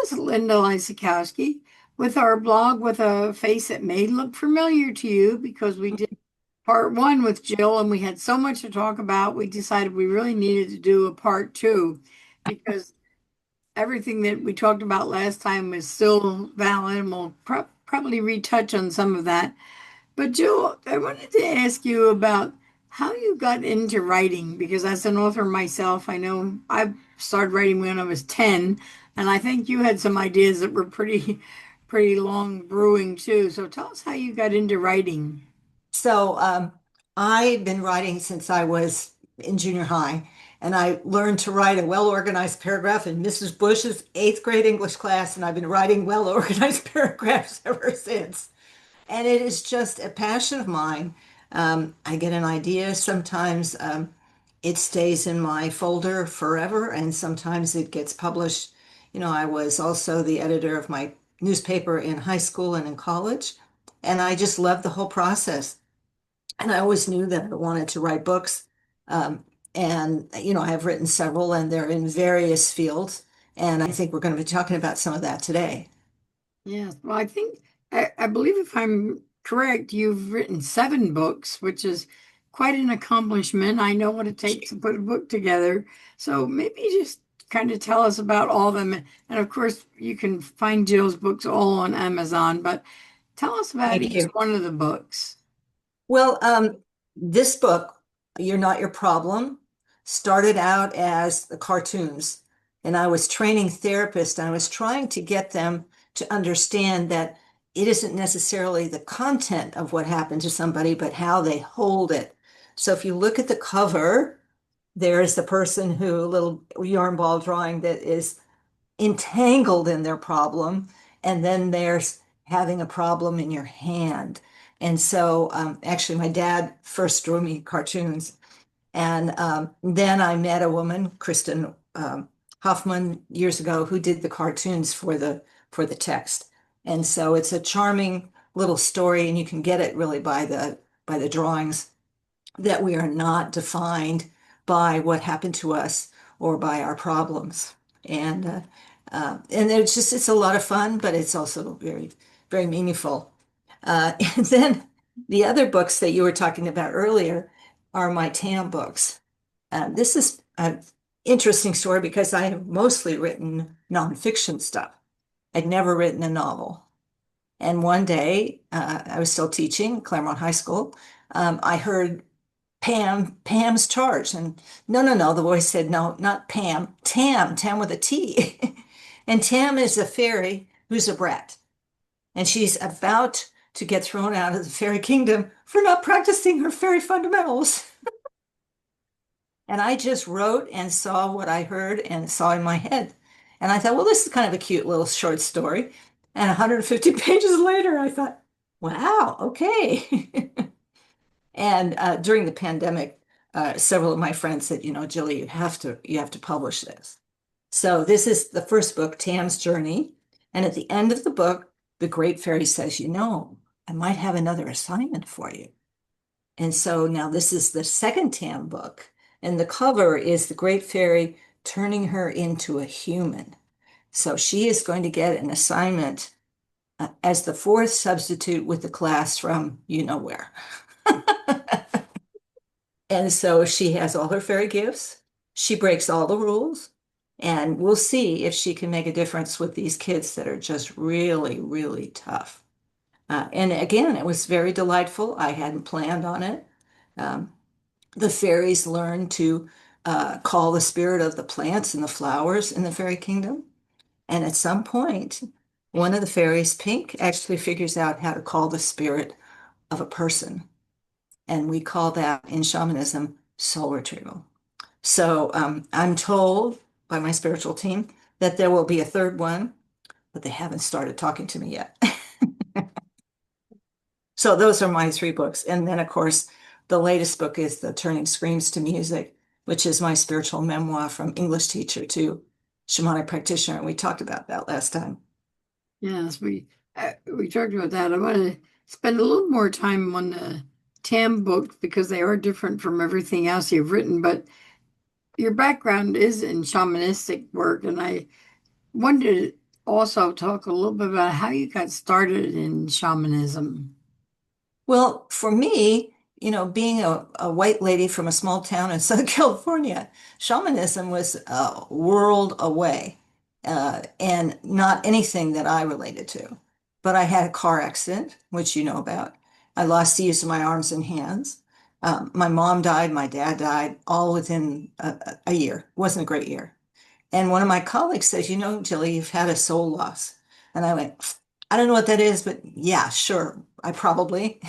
is Linda Lysakowski with our blog with a face that may look familiar to you because we did part one with Jill and we had so much to talk about. We decided we really needed to do a part two because everything that we talked about last time is still valid and we'll probably retouch on some of that. But Jill, I wanted to ask you about how you got into writing because as an author myself, I know I started writing when I was 10, and I think you had some ideas that were pretty long brewing too. So tell us how you got into writing. So I've been writing since I was in junior high, and I learned to write a well-organized paragraph in Mrs. Bush's eighth grade English class, and I've been writing well-organized paragraphs ever since. And it is just a passion of mine. I get an idea. Sometimes it stays in my folder forever, and sometimes it gets published. I was also the editor of my newspaper in high school and in college, and I just love the whole process. And I always knew that I wanted to write books. Um, and I've written several, and they're in various fields. And I think we're going to be talking about some of that today. Yes, well, I believe if I'm correct, you've written 7 books, which is quite an accomplishment. I know what it takes to put a book together. So maybe just kind of tell us about all of them. And of course, you can find Jill's books all on Amazon, but tell us about Thank each you. one of the books. Well, this book, You're Not Your Problem, started out as the cartoons. And I was training therapists, and I was trying to get them to understand that it isn't necessarily the content of what happened to somebody, but how they hold it. So if you look at the cover, there's the person who, a little yarn ball drawing that is entangled in their problem, and then there's having a problem in your hand. And so, actually, my dad first drew me cartoons, and then I met a woman, Kristen Hoffman, years ago, who did the cartoons for the text. And so it's a charming little story, and you can get it really by the drawings that we are not defined by what happened to us or by our problems. And it's a lot of fun, but it's also very meaningful. And then the other books that you were talking about earlier are my Tam books. This is an interesting story because I have mostly written nonfiction stuff. I'd never written a novel. And one day, I was still teaching Claremont High School. I heard Pam's charge. And no, no, no, the voice said, no, not Pam, Tam with a T. And Tam is a fairy who's a brat. And she's about to get thrown out of the fairy kingdom for not practicing her fairy fundamentals. And I just wrote and saw what I heard and saw in my head. And I thought, well, this is kind of a cute little short story. And 150 pages later, I thought, wow, okay. And during the pandemic, several of my friends said, Jilly, you have to publish this. So this is the first book, Tam's Journey. And at the end of the book, the great fairy says, I might have another assignment for you. And so now this is the second Tam book. And the cover is the great fairy turning her into a human. So she is going to get an assignment as the fourth substitute with the class from you know where. And so she has all her fairy gifts. She breaks all the rules. And we'll see if she can make a difference with these kids that are just really, really tough. And again, it was very delightful. I hadn't planned on it. Um, the fairies learn to call the spirit of the plants and the flowers in the fairy kingdom. And at some point, one of the fairies, Pink, actually figures out how to call the spirit of a person. And we call that in shamanism soul retrieval. So I'm told by my spiritual team that there will be a third one, but they haven't started talking to me yet. So those are my 3 books. And then, of course, the latest book is The Turning Screams to Music, which is my spiritual memoir from English teacher to shamanic practitioner. And we talked about that last time. Yes, we talked about that. I want to spend a little more time on the Tam books because they are different from everything else you've written, but your background is in shamanistic work, and I wondered also talk a little bit about how you got started in shamanism? Well, for me, being a white lady from a small town in Southern California, shamanism was a world away, and not anything that I related to. But I had a car accident, which you know about. I lost the use of my arms and hands. My mom died, my dad died, all within a year. It wasn't a great year. And one of my colleagues says, Jilly, you've had a soul loss. And I went, I don't know what that is, but yeah, sure, I probably.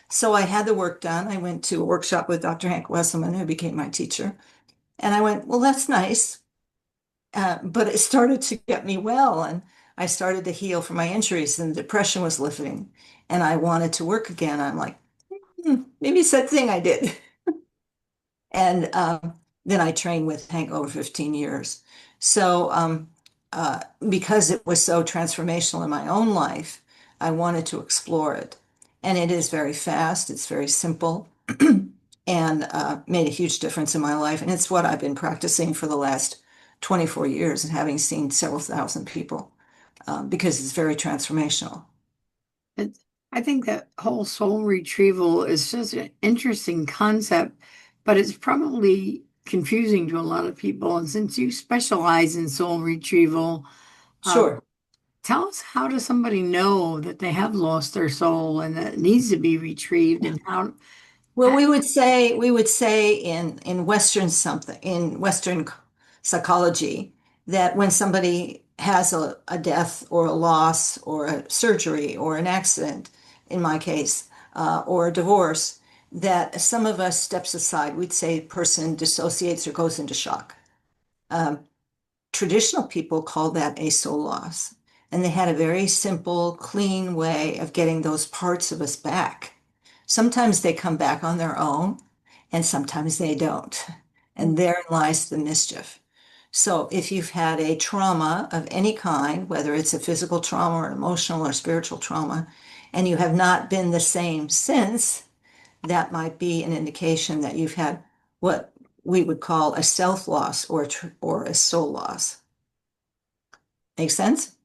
So I had the work done. I went to a workshop with Dr. Hank Wesselman, who became my teacher. And I went, well, that's nice. But it started to get me well. And I started to heal from my injuries, and the depression was lifting. And I wanted to work again. I'm like, maybe it's that thing I did. And then I trained with Hank over 15 years. So because it was so transformational in my own life, I wanted to explore it. And it is very fast, it's very simple, and made a huge difference in my life. And it's what I've been practicing for the last 24 years and having seen several thousand people because it's very transformational. It, I think that whole soul retrieval is just an interesting concept, but it's probably confusing to a lot of people. And since you specialize in soul retrieval, um, Sure. tell us, how does somebody know that they have lost their soul and that it needs to be retrieved, and Well, we would say in Western psychology that when somebody has a death or a loss or a surgery or an accident, in my case, or a divorce, that some of us steps aside. We'd say person dissociates or goes into shock. Um, Traditional people call that a soul loss, and they had a very simple, clean way of getting those parts of us back. Sometimes they come back on their own, and sometimes they don't. And therein lies the mischief. So if you've had a trauma of any kind, whether it's a physical trauma or emotional or spiritual trauma, and you have not been the same since, that might be an indication that you've had what we would call a self loss or a soul loss. Make sense?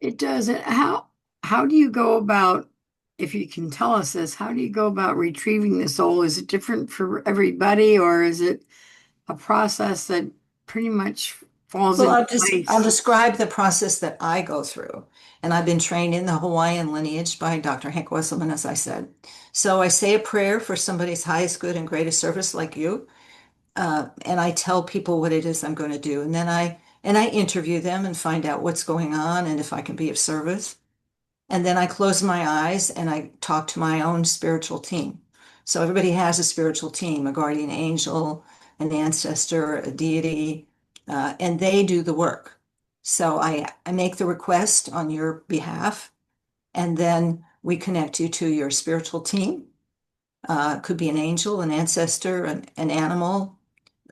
it does it. How do you go about, if you can tell us this, how do you go about retrieving the soul? Is it different for everybody, or is it a process that pretty much falls Well, into I'll place? describe the process that I go through. And I've been trained in the Hawaiian lineage by Dr. Hank Wesselman, as I said. So I say a prayer for somebody's highest good and greatest service like you. And I tell people what it is I'm going to do. And I interview them and find out what's going on and if I can be of service. And then I close my eyes and I talk to my own spiritual team. So everybody has a spiritual team, a guardian angel, an ancestor, a deity, and they do the work. So I make the request on your behalf, and then we connect you to your spiritual team. Could be an angel, an ancestor, an animal,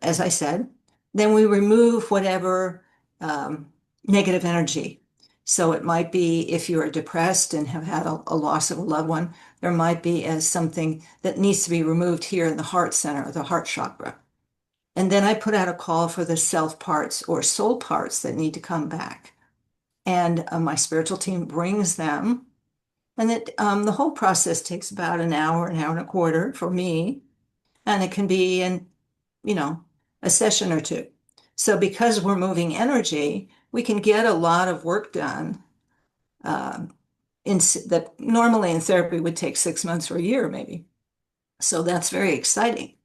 as I said. Then we remove whatever um, negative energy. So it might be if you are depressed and have had a loss of a loved one, there might be as something that needs to be removed here in the heart center, the heart chakra. And then I put out a call for the self parts or soul parts that need to come back. And my spiritual team brings them. And the whole process takes about an hour and a quarter for me. And it can be in you know, a session or two. So because we're moving energy, we can get a lot of work done um, that normally in therapy would take 6 months or a year, maybe. So that's very exciting.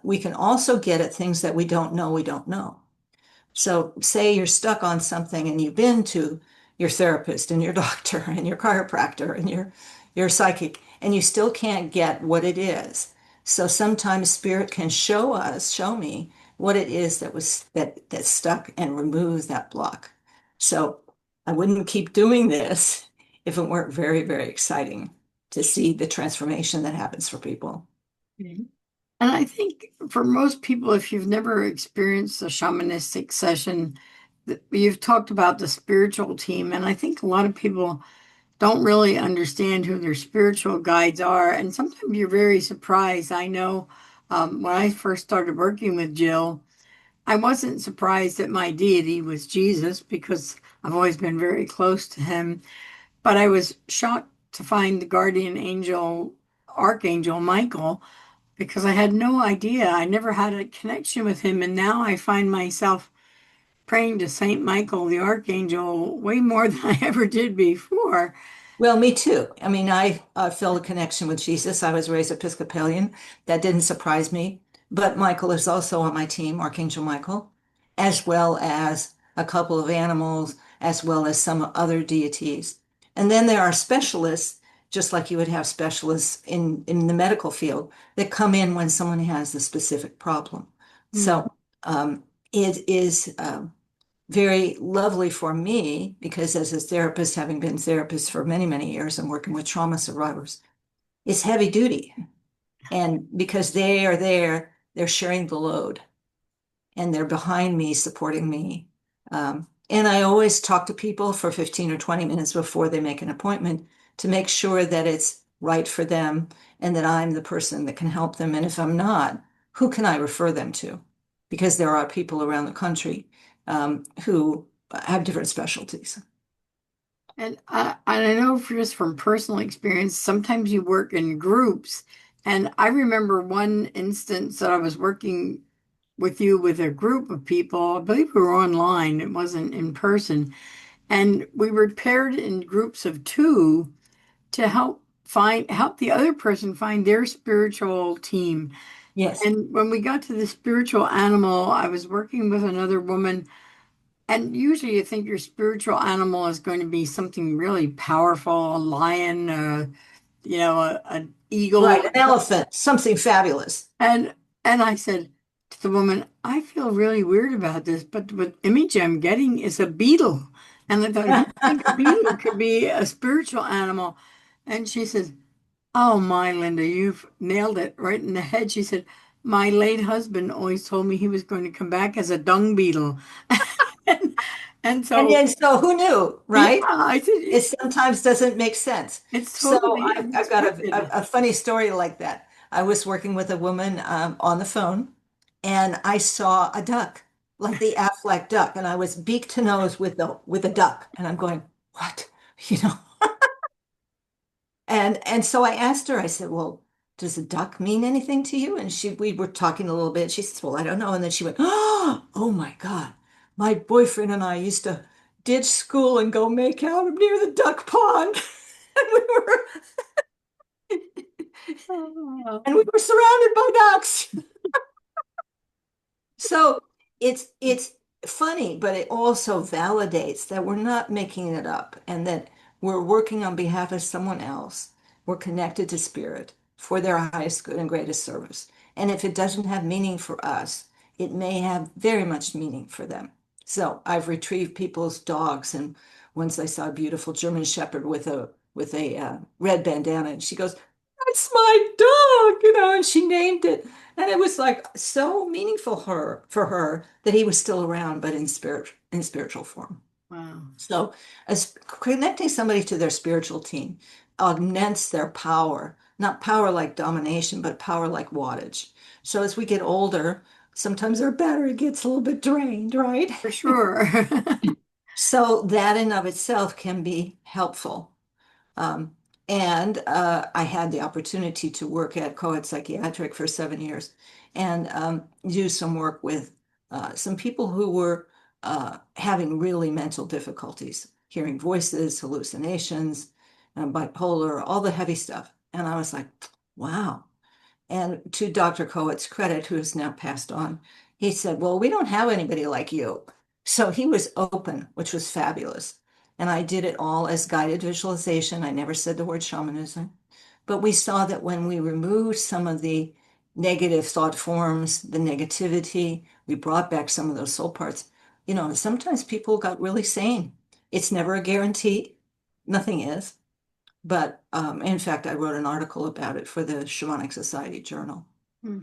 We can also get at things that we don't know. So say you're stuck on something and you've been to your therapist and your doctor and your chiropractor and your psychic, and you still can't get what it is. So sometimes spirit can show me what it is that's stuck and remove that block. So I wouldn't keep doing this if it weren't very, very exciting to see the transformation that happens for people. Mhm. And I think for most people, if you've never experienced a shamanistic session, you've talked about the spiritual team, and I think a lot of people don't really understand who their spiritual guides are. And sometimes you're very surprised. I know when I first started working with Jill, I wasn't surprised that my deity was Jesus because I've always been very close to him, but I was shocked to find the guardian angel, Archangel Michael, because I had no idea. I never had a connection with him, and now I find myself praying to Saint Michael, the Archangel, way more than I ever did before. Well, me too. I mean, I feel a connection with Jesus. I was raised Episcopalian. That didn't surprise me. But Michael is also on my team, Archangel Michael, as well as a couple of animals, as well as some other deities. And then there are specialists, just like you would have specialists in the medical field, that come in when someone has a specific problem. Hmm. So it is very lovely for me because as a therapist, having been therapist for many, many years and working with trauma survivors, it's heavy duty. And because they are there, they're sharing the load and they're behind me, supporting me. And I always talk to people for 15 or 20 minutes before they make an appointment to make sure that it's right for them and that I'm the person that can help them. And if I'm not, who can I refer them to? Because there are people around the country who have different specialties. And I know just from personal experience, sometimes you work in groups. And I remember one instance that I was working with you with a group of people. I believe we were online, it wasn't in person. And we were paired in groups of two to help the other person find their spiritual team. Yes. And when we got to the spiritual animal, I was working with another woman. And usually you think your spiritual animal is going to be something really powerful, a lion, an Right, eagle. an elephant, something fabulous. And and I said to the woman, I feel really weird about this, but the image I'm getting is a beetle. And I thought, who would think a beetle could be a spiritual animal? And she said, oh my, Linda, you've nailed it right in the head. She said, my late husband always told me he was going to come back as a dung beetle. And, and And so, then, so who knew, yeah, right? I said, It sometimes doesn't make sense. it's So totally I've got unexpected. a funny story like that. I was working with a woman on the phone, and I saw a duck, like the Aflac duck, and I was beak to nose with a duck, and I'm going, what? You know? And so I asked her, I said, well, does a duck mean anything to you? And we were talking a little bit. She says, well, I don't know. And then she went, oh my God, my boyfriend and I used to ditch school and go make out near the duck pond. And we were Oh, and we were surrounded by ducks. So it's funny, but it also validates that we're not making it up and that we're working on behalf of someone else. We're connected to spirit for their highest good and greatest service. And if it doesn't have meaning for us, it may have very much meaning for them. So I've retrieved people's dogs, and once I saw a beautiful German Shepherd with a red bandana, and she goes, "That's my dog," and she named it. And it was like so meaningful for her that he was still around, but in spiritual form. wow. So as connecting somebody to their spiritual team augments their power, not power like domination, but power like wattage. So as we get older, sometimes our battery gets a little bit drained, right? For sure. So that in of itself can be helpful. Um, and I had the opportunity to work at Coed Psychiatric for 7 years and do some work with some people who were having really mental difficulties, hearing voices, hallucinations, bipolar, all the heavy stuff. And I was like, wow. And to Dr. Coet's credit, who has now passed on, he said, well, we don't have anybody like you. So he was open, which was fabulous. And I did it all as guided visualization. I never said the word shamanism. But we saw that when we removed some of the negative thought forms, the negativity, we brought back some of those soul parts. Sometimes people got really sane. It's never a guarantee. Nothing is. But in fact, I wrote an article about it for the Shamanic Society Journal. Hmm.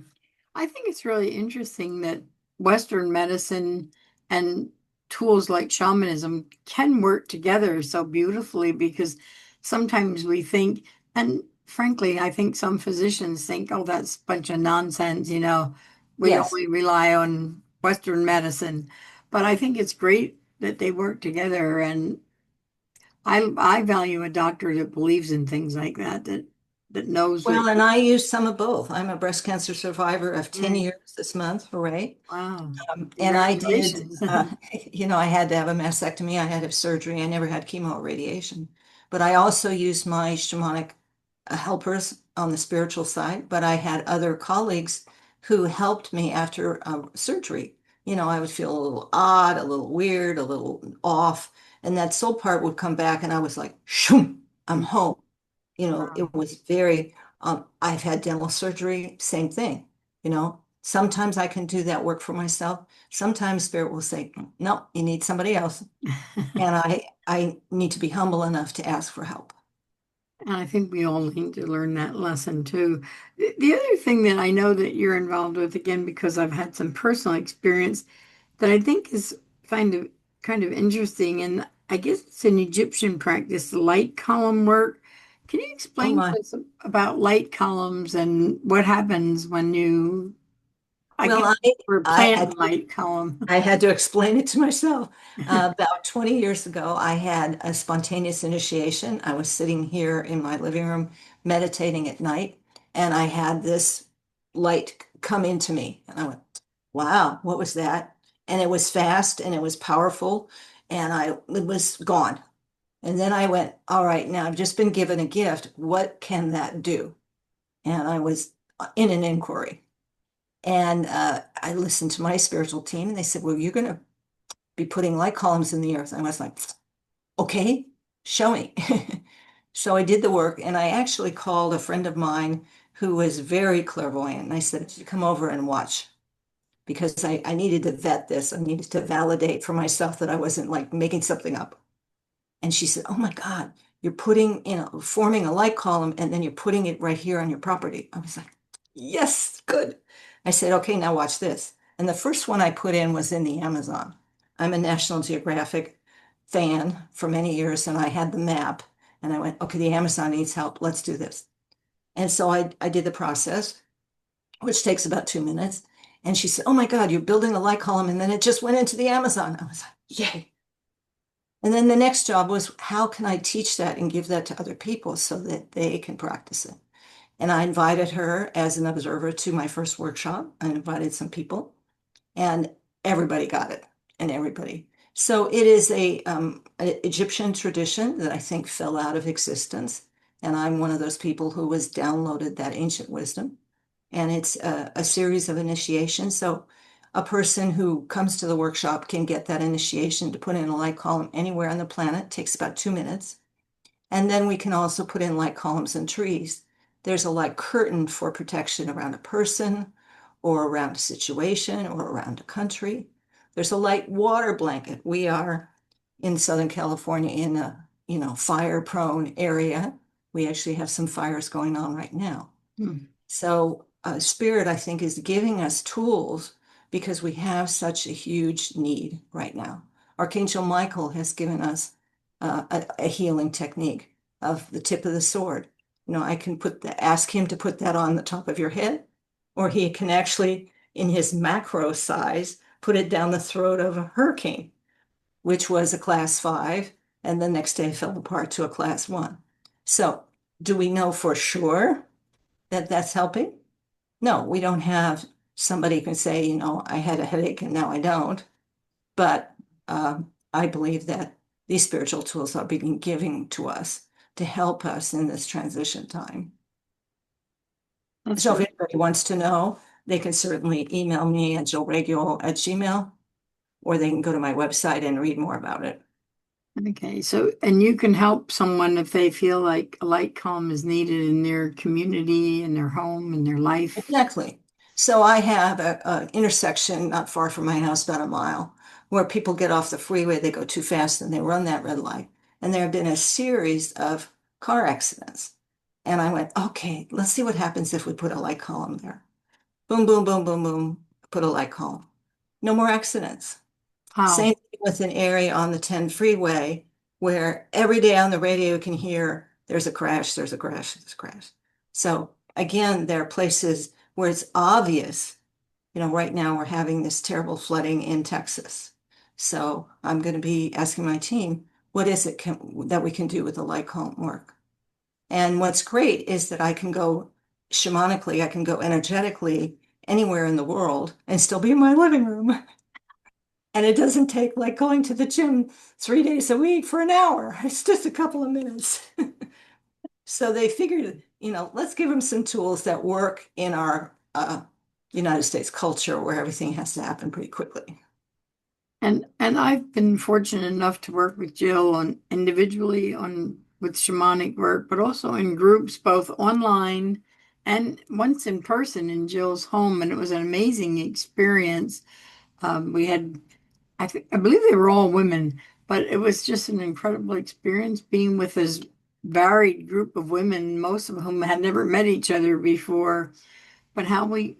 I think it's really interesting that Western medicine and tools like shamanism can work together so beautifully because sometimes we think, and frankly, I think some physicians think, oh, that's a bunch of nonsense, we Yes. only rely on Western medicine. But I think it's great that they work together, and I value a doctor that believes in things like that, that knows what. Well, and I use some of both. I'm a breast cancer survivor of 10 Mm, years this month, hooray. wow. And I did, Congratulations. I had to have a mastectomy. I had to have surgery. I never had chemo or radiation. But I also used my shamanic helpers on the spiritual side. But I had other colleagues who helped me after surgery. I would feel a little odd, a little weird, a little off. And that soul part would come back, and I was like, shoom, I'm home. It was very, I've had dental surgery, same thing. Sometimes I can do that work for myself. Sometimes spirit will say, no, you need somebody else. And I need to be humble enough to ask for help. And I think we all need to learn that lesson too. The other thing that I know that you're involved with, again, because I've had some personal experience that I think is kind of interesting, and I guess it's an Egyptian practice, light column work. Can you Oh explain my. to us about light columns and what happens when you, I Well, guess, or I plant had light column? I had to explain it to myself. About 20 years ago, I had a spontaneous initiation. I was sitting here in my living room meditating at night, and I had this light come into me. And I went, wow, what was that? And it was fast and it was powerful, and it was gone. And then I went, all right, now I've just been given a gift. What can that do? And I was in an inquiry. And I listened to my spiritual team, and they said, well, you're going to be putting light columns in the earth. I was like, okay, show me. So I did the work, and I actually called a friend of mine who was very clairvoyant. And I said, come over and watch, because I needed to vet this. I needed to validate for myself that I wasn't like making something up. And she said, oh my God, you're forming a light column, and then you're putting it right here on your property. I was like, yes, good. I said, okay, now watch this. And the first one I put in was in the Amazon. I'm a National Geographic fan for many years, and I had the map. And I went, okay, the Amazon needs help. Let's do this. And so I did the process, which takes about 2 minutes. And she said, oh my God, you're building a light column. And then it just went into the Amazon. I was like, yay. And then the next job was, how can I teach that and give that to other people so that they can practice it? And I invited her as an observer to my first workshop. I invited some people, and everybody got it, and everybody. So it is a Egyptian tradition that I think fell out of existence. And I'm one of those people who was downloaded that ancient wisdom. And it's a series of initiations. So a person who comes to the workshop can get that initiation to put in a light column anywhere on the planet. It takes about 2 minutes. And then we can also put in light columns in trees. There's a light curtain for protection around a person or around a situation or around a country. There's a light water blanket. We are in Southern California in a, fire prone area. We actually have some fires going on right now. Hmm. So Spirit, I think, is giving us tools because we have such a huge need right now. Archangel Michael has given us a healing technique of the tip of the sword. I can ask him to put that on the top of your head, or he can actually, in his macro size, put it down the throat of a hurricane, which was a class 5, and the next day fell apart to a class 1. So, do we know for sure that that's helping? No, we don't have somebody who can say, I had a headache and now I don't. But I believe that these spiritual tools are being given to us to help us in this transition time. That's So if really anybody wants to know, they can certainly email me at jillraiguel@gmail.com, or they can go to my website and read more about it. okay. So, and you can help someone if they feel like a light column is needed in their community, in their home, in their life. Exactly. So I have a intersection not far from my house, about a mile, where people get off the freeway, they go too fast and they run that red light. And there have been a series of car accidents. And I went, okay, let's see what happens if we put a light column there. Boom, boom, boom, boom, boom, put a light column. No more accidents. How? Same thing with an area on the 10 freeway where every day on the radio you can hear there's a crash, there's a crash, there's a crash. So again, there are places where it's obvious Right now we're having this terrible flooding in Texas. So I'm going to be asking my team, what is it that we can do with the light calm work? And what's great is that I can go shamanically, I can go energetically anywhere in the world and still be in my living room. And it doesn't take like going to the gym 3 days a week for an hour. It's just a couple of minutes. So they figured, let's give them some tools that work in our United States culture where everything has to happen pretty quickly. And I've been fortunate enough to work with Jill on individually on with shamanic work, but also in groups, both online and once in person in Jill's home, and it was an amazing experience. We had, I believe they were all women, but it was just an incredible experience being with this varied group of women, most of whom had never met each other before. But how we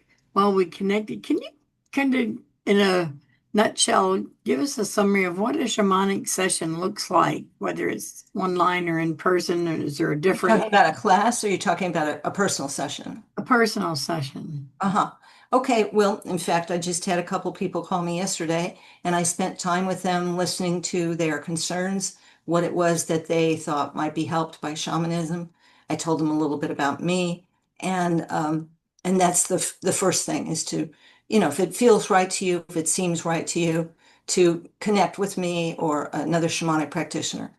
connected. Can you kind of, in a nutshell, give us a summary of what a shamanic session looks like, whether it's online or in person, or is there a You talking difference? about a class or are you talking about a personal session? A personal session. Uh-huh. Okay, well, in fact, I just had a couple people call me yesterday and I spent time with them listening to their concerns, what it was that they thought might be helped by shamanism. I told them a little bit about me and that's the first thing is to, if it feels right to you, if it seems right to you, to connect with me or another shamanic practitioner.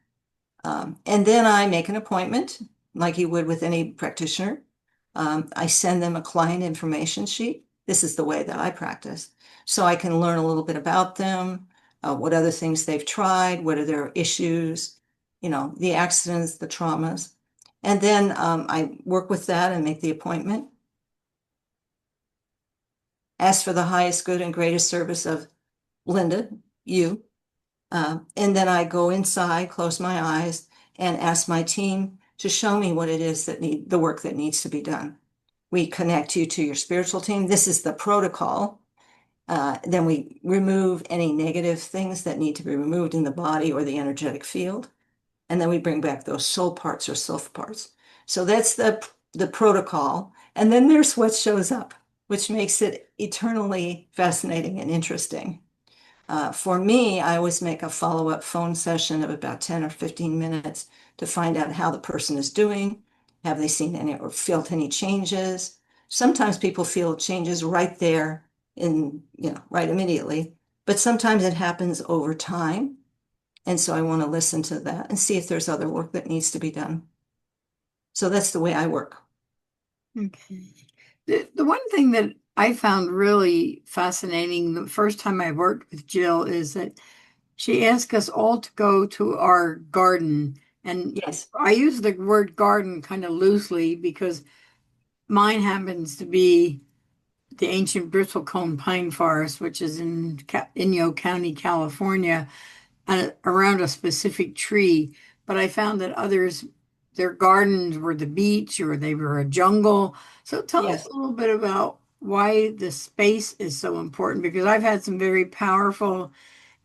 And then I make an appointment, like you would with any practitioner. I send them a client information sheet. This is the way that I practice. So I can learn a little bit about them, what other things they've tried, what are their issues, the accidents, the traumas. And then I work with that and make the appointment. Ask for the highest good and greatest service of Linda, you. And then I go inside, close my eyes, and ask my team to show me what it is the work that needs to be done. We connect you to your spiritual team. This is the protocol. Then we remove any negative things that need to be removed in the body or the energetic field. And then we bring back those soul parts or self parts. So that's the protocol. And then there's what shows up, which makes it eternally fascinating and interesting. For me, I always make a follow-up phone session of about 10 or 15 minutes to find out how the person is doing. Have they seen any or felt any changes? Sometimes people feel changes right there right immediately, but sometimes it happens over time. And so I want to listen to that and see if there's other work that needs to be done. So that's the way I work. Okay. The one thing that I found really fascinating the first time I worked with Jill is that she asked us all to go to our garden. And Yes, I use the word garden kind of loosely because mine happens to be the ancient bristlecone pine forest, which is in Inyo County, California, around a specific tree. But I found that others, their gardens were the beach or they were a jungle. So tell us yes, a little bit about why the space is so important because I've had some very powerful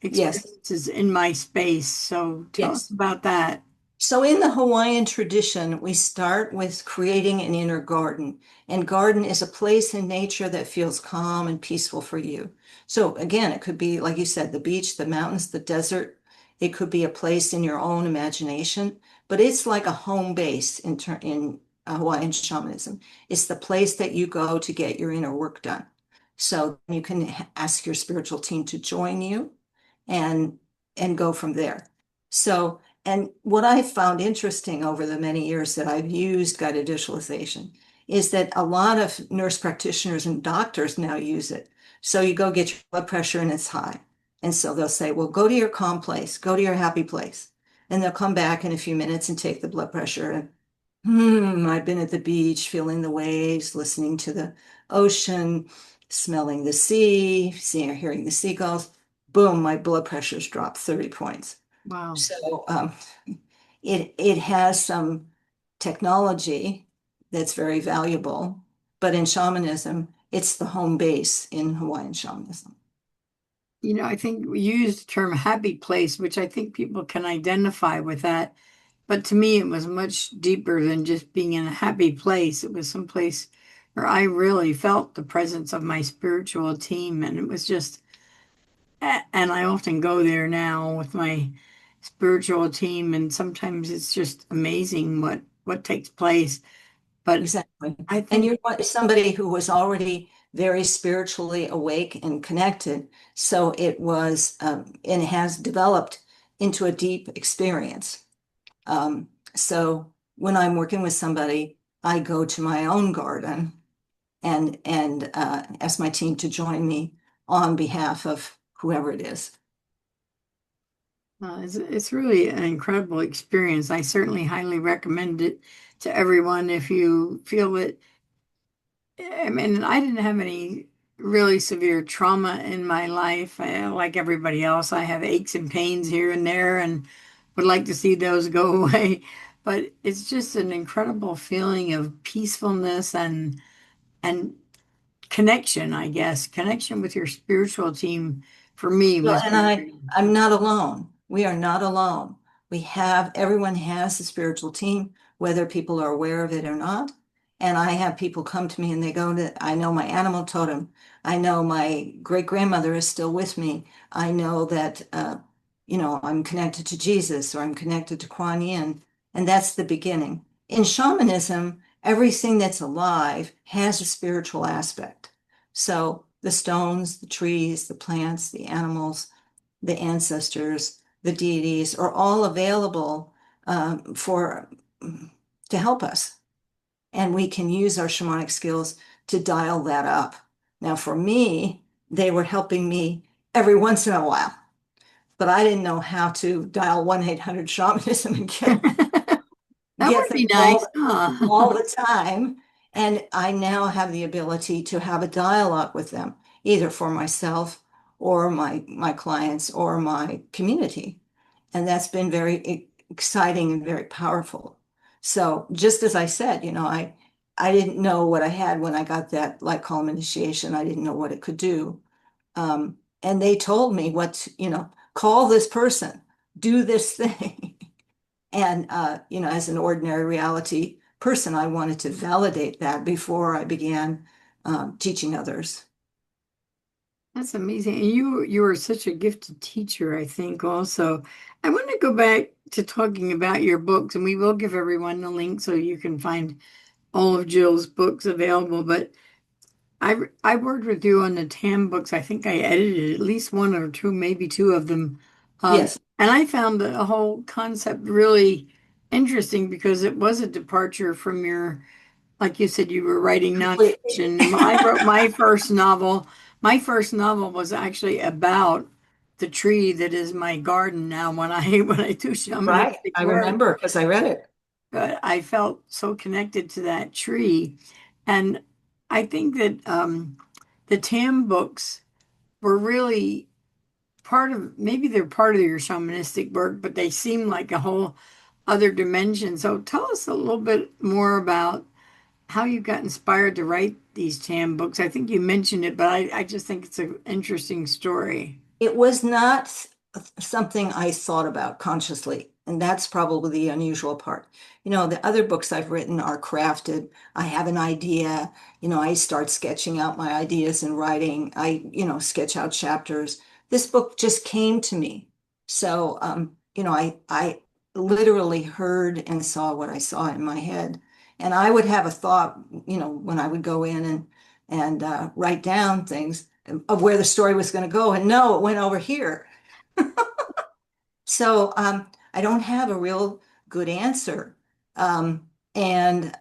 yes, experiences in my space. So tell us yes. about that. So in the Hawaiian tradition, we start with creating an inner garden. And garden is a place in nature that feels calm and peaceful for you. So again, it could be, like you said, the beach, the mountains, the desert. It could be a place in your own imagination, but it's like a home base in Hawaiian shamanism. It's the place that you go to get your inner work done. So you can ask your spiritual team to join you and go from there. So and what I found interesting over the many years that I've used guided visualization is that a lot of nurse practitioners and doctors now use it. So you go get your blood pressure and it's high. And so they'll say, well, go to your calm place, go to your happy place. And they'll come back in a few minutes and take the blood pressure. And I've been at the beach, feeling the waves, listening to the ocean, smelling the sea, seeing or hearing the seagulls. Boom, my blood pressure's dropped 30 points. Wow. So it has some technology that's very valuable, but in shamanism, it's the home base in Hawaiian shamanism. I think we use the term happy place, which I think people can identify with that. But to me, it was much deeper than just being in a happy place. It was someplace where I really felt the presence of my spiritual team. And it was just, and I often go there now with my spiritual team, and sometimes it's just amazing what takes place. But Exactly. I And think, somebody who was already very spiritually awake and connected. So it was, and has developed into a deep experience. So when I'm working with somebody, I go to my own garden and ask my team to join me on behalf of whoever it is. it's really an incredible experience. I certainly highly recommend it to everyone if you feel that. I mean, I didn't have any really severe trauma in my life. Like everybody else, I have aches and pains here and there and would like to see those go away. But it's just an incredible feeling of peacefulness and connection, I guess. Connection with your spiritual team for me Well, was and very I'm important. not alone. We are not alone. Everyone has a spiritual team, whether people are aware of it or not. And I have people come to me and they go to, I know my animal totem. I know my great grandmother is still with me. I know that, I'm connected to Jesus or I'm connected to Kuan Yin. And that's the beginning. In shamanism, everything that's alive has a spiritual aspect. So the stones, the trees, the plants, the animals, the ancestors, the deities are all available for to help us. And we can use our shamanic skills to dial that up. Now, for me, they were helping me every once in a while, but I didn't know how to dial 1-800 shamanism and That get would them be nice, all huh? all the time. And I now have the ability to have a dialogue with them, either for myself or my clients or my community. And that's been very exciting and very powerful. So just as I said, I didn't know what I had when I got that light column initiation. I didn't know what it could do. And they told me call this person, do this thing. And, as an ordinary reality person, I wanted to validate that before I began teaching others. That's amazing. And you are such a gifted teacher, I think, also. I want to go back to talking about your books, and we will give everyone the link so you can find all of Jill's books available. But I worked with you on the Tam books. I think I edited at least one or two, maybe two of them. Yes, And I found the whole concept really interesting because it was a departure from your, like you said, you were writing completely. nonfiction. And when I wrote my first novel, my first novel was actually about the tree that is my garden now when I when I do Right. shamanistic I work. remember because I read it. But I felt so connected to that tree. And I think that the Tam books were really part of, maybe they're part of your shamanistic work, but they seem like a whole other dimension. So tell us a little bit more about how you got inspired to write these Tam books. I think you mentioned it, but I just think it's an interesting story. It was not something I thought about consciously, and that's probably the unusual part. The other books I've written are crafted. I have an idea, I start sketching out my ideas and writing. Sketch out chapters. This book just came to me. So, I literally heard and saw what I saw in my head. And I would have a thought, when I would go in and write down things of where the story was going to go. And no, it went over here. So I don't have a real good answer. And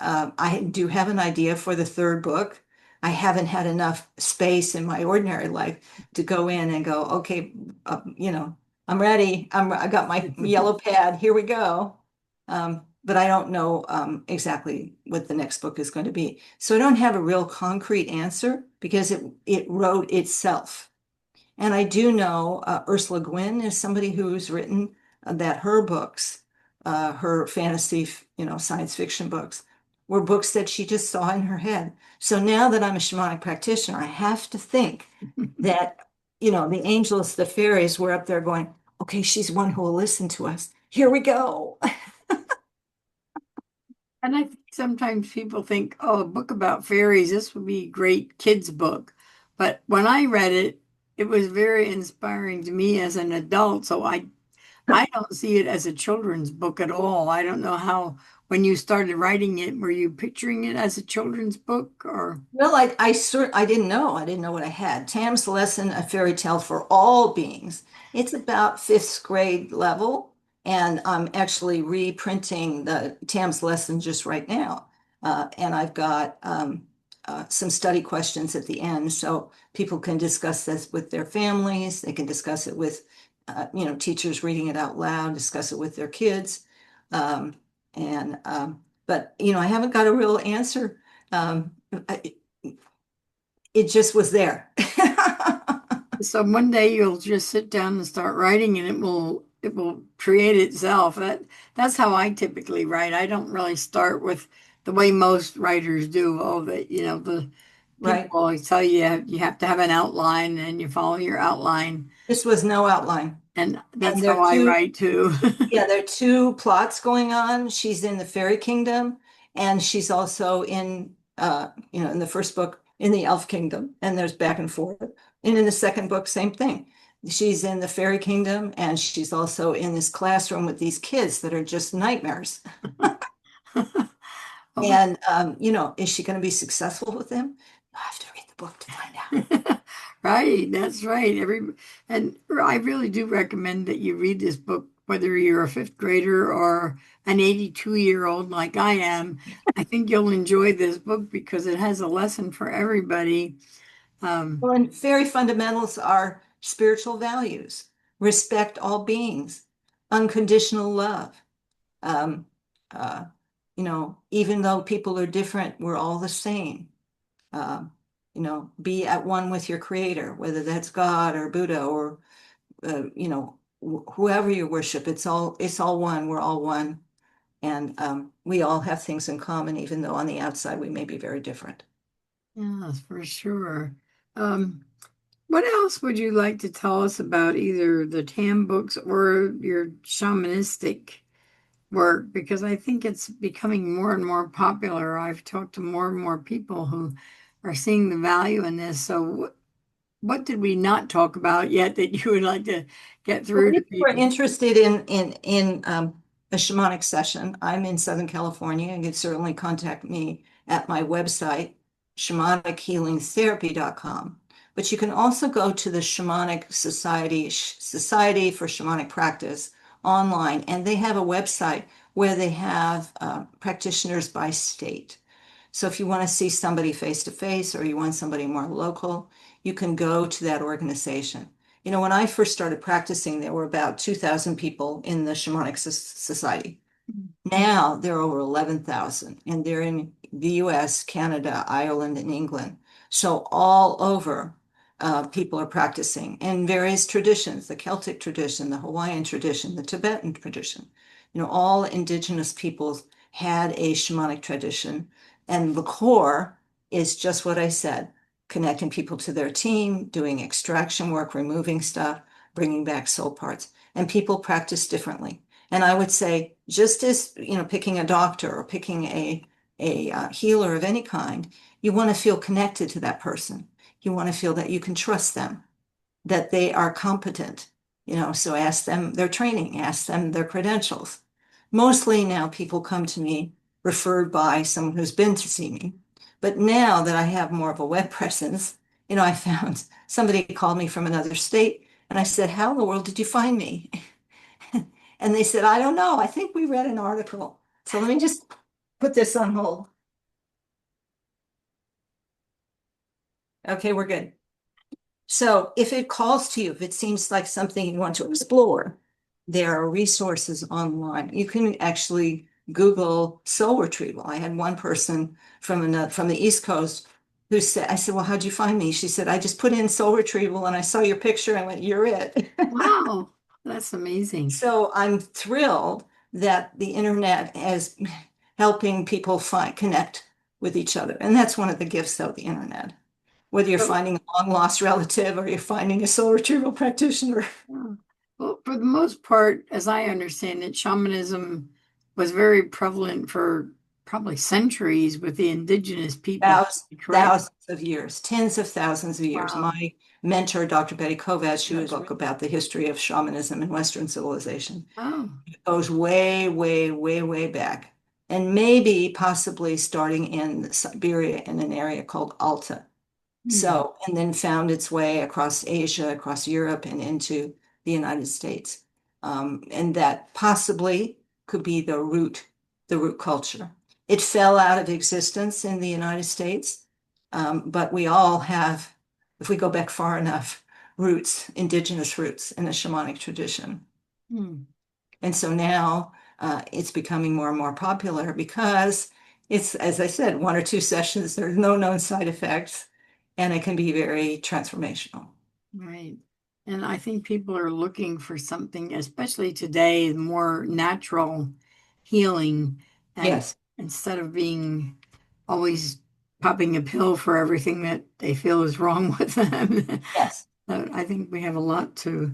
I do have an idea for the third book. I haven't had enough space in my ordinary life to go in and go, okay, I'm ready. I got my yellow pad. Here we go. But I don't know exactly what the next book is going to be. So I don't have a real concrete answer because it wrote itself. And I do know Ursula Gwynn is somebody who's written that her books, her fantasy, science fiction books, were books that she just saw in her head. So now that I'm a shamanic practitioner, I have to think that, the angels, the fairies were up there going, okay, she's one who will listen to us. Here we go. And I think sometimes people think, oh, a book about fairies, this would be a great kids book. But when I read it, it was very inspiring to me as an adult. So I don't see it as a children's book at all. I don't know how, when you started writing it, were you picturing it as a children's book or? Well, I didn't know. I didn't know what I had. Tam's Lesson, a fairy tale for all beings. It's about fifth grade level, and I'm actually reprinting the Tam's Lesson just right now. And I've got some study questions at the end, so people can discuss this with their families. They can discuss it with, teachers reading it out loud, discuss it with their kids. Um, but I haven't got a real answer. It just was there. So one day you'll just sit down and start writing and it will create itself. That's how I typically write. I don't really start with the way most writers do. Oh, that the people Right. always tell you have to have an outline and you follow your outline. This was no outline. And And that's how I write too. there are two plots going on. She's in the fairy kingdom, and she's also in the first book in the elf kingdom, and there's back and forth. And in the second book, same thing. She's in the fairy kingdom, and she's also in this classroom with these kids that are just nightmares. Oh, And is she going to be successful with them? You have to read the book to find out. right, that's right. And I really do recommend that you read this book, whether you're a fifth grader or an 82-year-old like I am. I think you'll enjoy this book because it has a lesson for everybody. Um, Well, and fairy fundamentals are spiritual values, respect all beings, unconditional love. Um, uh, even though people are different, we're all the same. Um, be at one with your creator, whether that's God or Buddha or whoever you worship. It's all one. We're all one, and we all have things in common, even though on the outside we may be very different. yes, for sure. Um, what else would you like to tell us about either the Tam books or your shamanistic work? Because I think it's becoming more and more popular. I've talked to more and more people who are seeing the value in this. So, what did we not talk about yet that you would like to get Well, through to if you are people? interested in a shamanic session, I'm in Southern California and you can certainly contact me at my website, shamanichealingtherapy.com. But you can also go to the Shamanic Society for Shamanic Practice online, and they have a website where they have practitioners by state. So if you want to see somebody face to face or you want somebody more local, you can go to that organization. When I first started practicing, there were about 2,000 people in the Shamanic Society. Now there are over 11,000, and they're in the US, Canada, Ireland, and England. So all over, people are practicing in various traditions, the Celtic tradition, the Hawaiian tradition, the Tibetan tradition. All indigenous peoples had a shamanic tradition, and the core is just what I said, connecting people to their team, doing extraction work, removing stuff, bringing back soul parts. And people practice differently. And I would say, just as, picking a doctor or picking a healer of any kind, you want to feel connected to that person. You want to feel that you can trust them, that they are competent. So ask them their training, ask them their credentials. Mostly now people come to me referred by someone who's been to see me. But now that I have more of a web presence, I found somebody called me from another state and I said, "How in the world did you find me?" And they said, "I don't know. I think we read an article." So let me just put this on hold. Okay, we're good. So if it calls to you, if it seems like something you want to explore, there are resources online. You can actually Google soul retrieval. I had one person from the East Coast who said, I said, "Well, how'd you find me?" She said, "I just put in soul retrieval and I saw your picture. I went, you're it." Wow, that's amazing. So I'm thrilled that the internet is helping people connect with each other. And that's one of the gifts of the internet. Whether you're So, finding a long lost relative or you're finding a soul retrieval practitioner. yeah. Well, for the most part, as I understand it, shamanism was very prevalent for probably centuries with the indigenous people. Correct? Thousands of years, tens of thousands of years. Wow. My mentor, Dr. Betty Kovacs, she would That's book really, about the history of shamanism in Western civilization. oh. It goes way, way, way, way back. And maybe possibly starting in Siberia in an area called Alta. Hmm. So, and then found its way across Asia, across Europe, and into the United States. And that possibly could be the root culture. It fell out of existence in the United States, but we all have, if we go back far enough, roots, indigenous roots in the shamanic tradition. Hmm. And so now it's becoming more and more popular because it's, as I said, one or two sessions, there's no known side effects, and it can be very transformational. Right. And I think people are looking for something, especially today, more natural healing. And Yes, instead of being always popping a pill for everything that they feel is wrong with them. yes. I think we have a lot to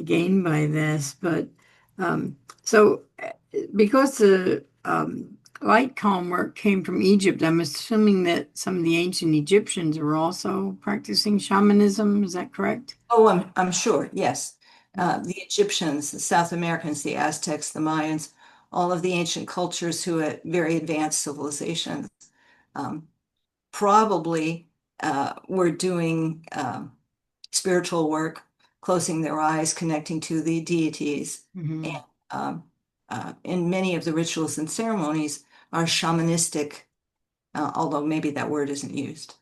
gain by this. But so because the light calm work came from Egypt, I'm assuming that some of the ancient Egyptians were also practicing shamanism. Is that correct? Oh, I'm sure, yes. The Egyptians, the South Americans, the Aztecs, the Mayans, all of the ancient cultures who had very advanced civilizations um, probably were doing spiritual work, closing their eyes, connecting to the deities. And Mm-hmm. um, in many of the rituals and ceremonies are shamanistic, although maybe that word isn't used.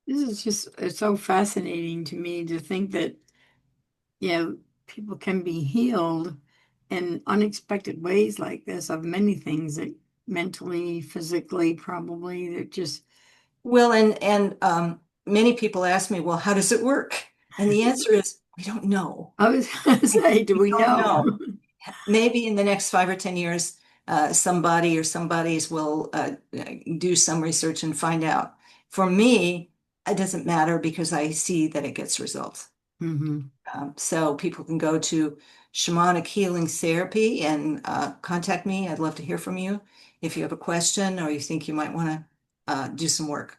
This is just it's so fascinating to me to think that, people can be healed in unexpected ways like this of many things that mentally, physically, probably that just, Well, and many people ask me, well, how does it work? And the answer is, we don't know. I was gonna say, do We we don't know? know. Maybe in the next 5 or 10 years, somebody or somebody's will do some research and find out. For me, it doesn't matter because I see that it gets results. Hmm. So people can go to shamanic healing therapy and contact me. I'd love to hear from you if you have a question or you think you might want to do some work.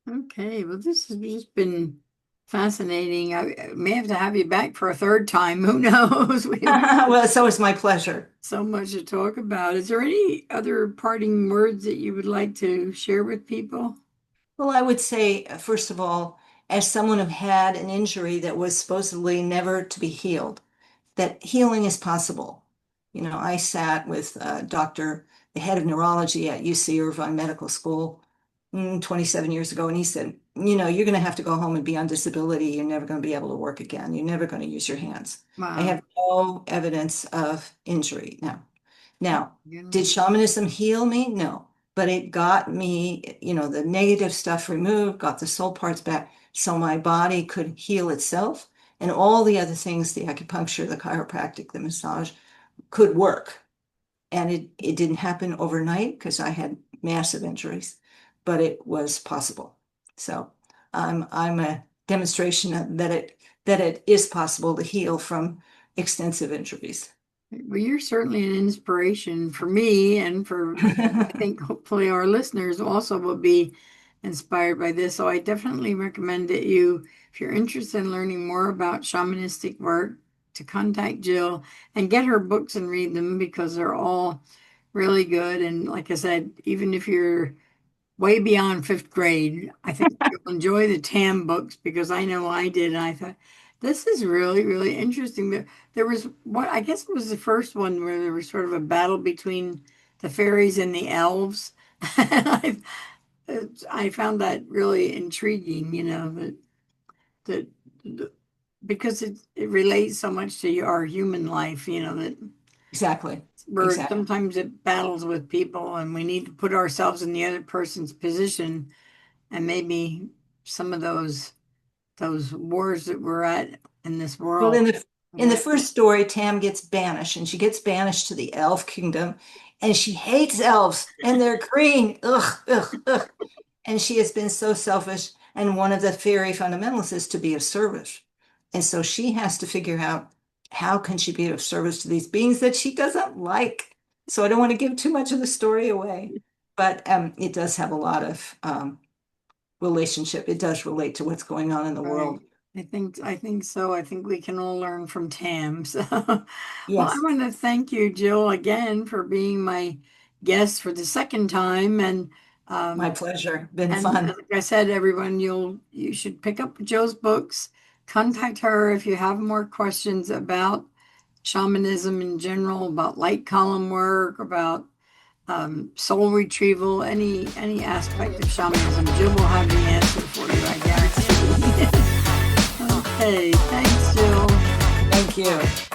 Okay, well, this has just been fascinating. I may have to have you back for a third time. Who knows? We have Well, so it's my pleasure. so much to talk about. Is there any other parting words that you would like to share with people? Well, I would say, first of all, as someone who had an injury that was supposedly never to be healed, that healing is possible. You know, I sat with the head of neurology at UC Irvine Medical School 27 years ago, and he said, you know, you're going to have to go home and be on disability. You're never going to be able to work again. You're never going to use your hands. I Wow. have no evidence of injury now. Now, did Goodness. shamanism heal me? No, but it got me, you know, the negative stuff removed, got the soul parts back so my body could heal itself. And all the other things, the acupuncture, the chiropractic, the massage, could work. And it didn't happen overnight because I had massive injuries, but it was possible. So I'm a demonstration that it is possible to heal from extensive injuries. Well, you're certainly an inspiration for me and for, I think, hopefully our listeners also will be inspired by this. So I definitely recommend that you, if you're interested in learning more about shamanistic work, to contact Jill and get her books and read them because they're all really good. And like I said, even if you're way beyond fifth grade. I think you'll enjoy the Tam books because I know I did. And I thought, this is really, really interesting. There was what I guess it was the first one where there was sort of a battle between the fairies and the elves. I, I found that really intriguing, that because it relates so much to our human life, that Exactly. where Exactly. sometimes it battles with people and we need to put ourselves in the other person's position and maybe some of those wars that we're at in this Well, world. in the We're, first story, Tam gets banished, and she gets banished to the elf kingdom, and she hates elves, and they're green. Ugh, ugh, ugh. And she has been so selfish. And one of the fairy fundamentals is to be of service. And so she has to figure out how can she be of service to these beings that she doesn't like. So I don't want to give too much of the story away, but it does have a lot of relationship. It does relate to what's going on in the Right. world. I think so. I think we can all learn from Tam. So, well, I Yes, want to thank you, Jill, again for being my guest for the second time. my Um, pleasure. Been and fun. like I said, everyone, you should pick up Jill's books. Contact her if you have more questions about shamanism in general, about light column work, about soul retrieval, any aspect of shamanism. Jill will have the answer for you, I guarantee. Okay, thanks, Jill. Thank you.